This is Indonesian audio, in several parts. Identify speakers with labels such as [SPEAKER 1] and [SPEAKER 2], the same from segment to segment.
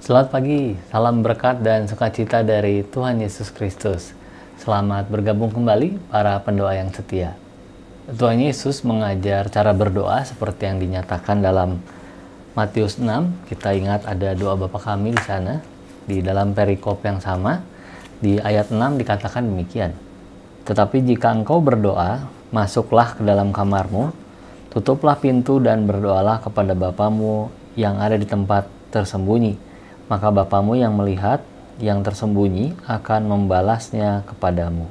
[SPEAKER 1] Selamat pagi, salam berkat dan sukacita dari Tuhan Yesus Kristus. Selamat bergabung kembali para pendoa yang setia. Tuhan Yesus mengajar cara berdoa seperti yang dinyatakan dalam Matius 6. Kita ingat ada doa Bapa Kami di sana. Di dalam perikop yang sama, di ayat 6 dikatakan demikian. Tetapi jika engkau berdoa, masuklah ke dalam kamarmu, tutuplah pintu dan berdoalah kepada Bapamu yang ada di tempat tersembunyi. Maka Bapamu yang melihat yang tersembunyi akan membalasnya kepadamu.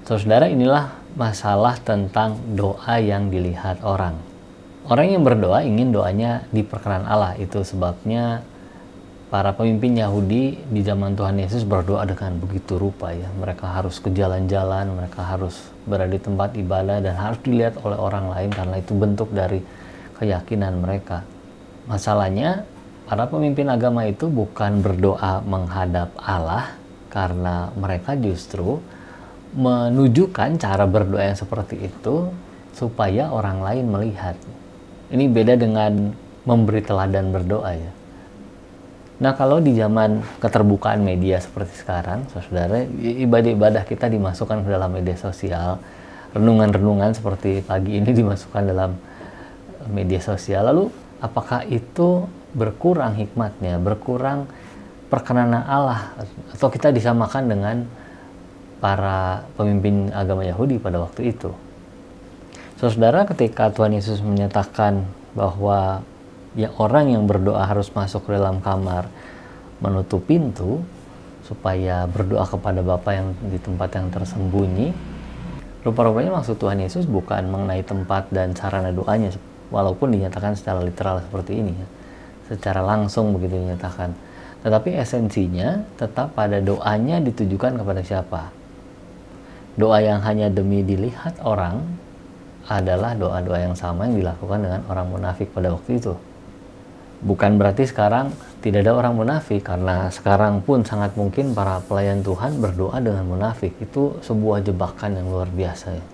[SPEAKER 1] Saudara, inilah masalah tentang doa yang dilihat orang. Orang yang berdoa ingin doanya diperkenan Allah. Itu sebabnya para pemimpin Yahudi di zaman Tuhan Yesus berdoa dengan begitu rupa ya. Mereka harus ke jalan-jalan, mereka harus berada di tempat ibadah dan harus dilihat oleh orang lain karena itu bentuk dari keyakinan mereka. Masalahnya, para pemimpin agama itu bukan berdoa menghadap Allah karena mereka justru menunjukkan cara berdoa yang seperti itu supaya orang lain melihat. Ini beda dengan memberi teladan berdoa ya. Nah, kalau di zaman keterbukaan media seperti sekarang, saudara, ibadah-ibadah kita dimasukkan ke dalam media sosial, renungan-renungan seperti pagi ini dimasukkan dalam media sosial. Lalu apakah itu berkurang hikmatnya, berkurang perkenanan Allah, atau kita disamakan dengan para pemimpin agama Yahudi pada waktu itu? Saudara, ketika Tuhan Yesus menyatakan bahwa ya orang yang berdoa harus masuk ke dalam kamar, menutup pintu supaya berdoa kepada Bapa yang di tempat yang tersembunyi, rupa-rupanya maksud Tuhan Yesus bukan mengenai tempat dan sarana doanya, walaupun dinyatakan secara literal seperti ini ya. Secara langsung begitu dinyatakan, tetapi esensinya tetap pada doanya ditujukan kepada siapa. Doa yang hanya demi dilihat orang adalah doa-doa yang sama yang dilakukan dengan orang munafik pada waktu itu. Bukan berarti sekarang tidak ada orang munafik, karena sekarang pun sangat mungkin para pelayan Tuhan berdoa dengan munafik. Itu sebuah jebakan yang luar biasa ya.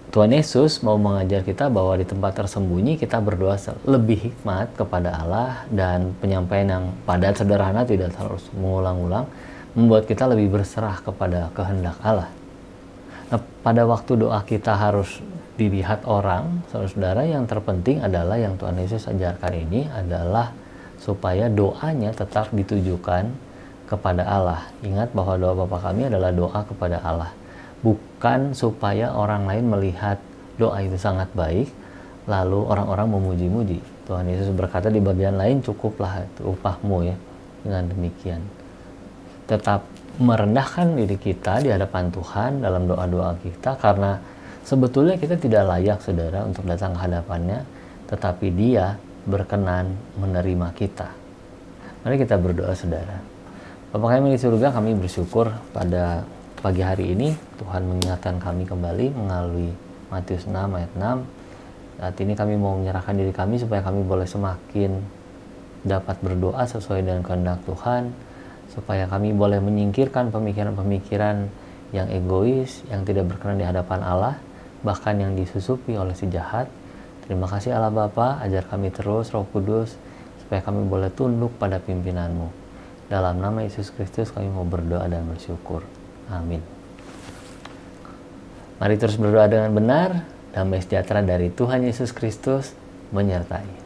[SPEAKER 1] Tuhan Yesus mau mengajar kita bahwa di tempat tersembunyi kita berdoa lebih hikmat kepada Allah, dan penyampaian yang padat sederhana tidak harus mengulang-ulang membuat kita lebih berserah kepada kehendak Allah. Nah, pada waktu doa kita harus dilihat orang, saudara, yang terpenting adalah yang Tuhan Yesus ajarkan ini adalah supaya doanya tetap ditujukan kepada Allah. Ingat bahwa doa Bapa Kami adalah doa kepada Allah. Bukan supaya orang lain melihat doa itu sangat baik, lalu orang-orang memuji-muji. Tuhan Yesus berkata di bagian lain, cukuplah itu upahmu ya. Dengan demikian, tetap merendahkan diri kita di hadapan Tuhan dalam doa-doa kita, karena sebetulnya kita tidak layak, saudara, untuk datang ke hadapannya, tetapi Dia berkenan menerima kita. Mari kita berdoa, saudara. Bapa Kami di surga, kami bersyukur pada pagi hari ini Tuhan mengingatkan kami kembali melalui Matius 6 ayat 6. Saat ini kami mau menyerahkan diri kami supaya kami boleh semakin dapat berdoa sesuai dengan kehendak Tuhan, supaya kami boleh menyingkirkan pemikiran-pemikiran yang egois, yang tidak berkenan di hadapan Allah, bahkan yang disusupi oleh si jahat. Terima kasih Allah Bapa, ajar kami terus Roh Kudus supaya kami boleh tunduk pada pimpinan-Mu. Dalam nama Yesus Kristus kami mau berdoa dan bersyukur. Amin. Mari terus berdoa dengan benar. Damai sejahtera dari Tuhan Yesus Kristus menyertai.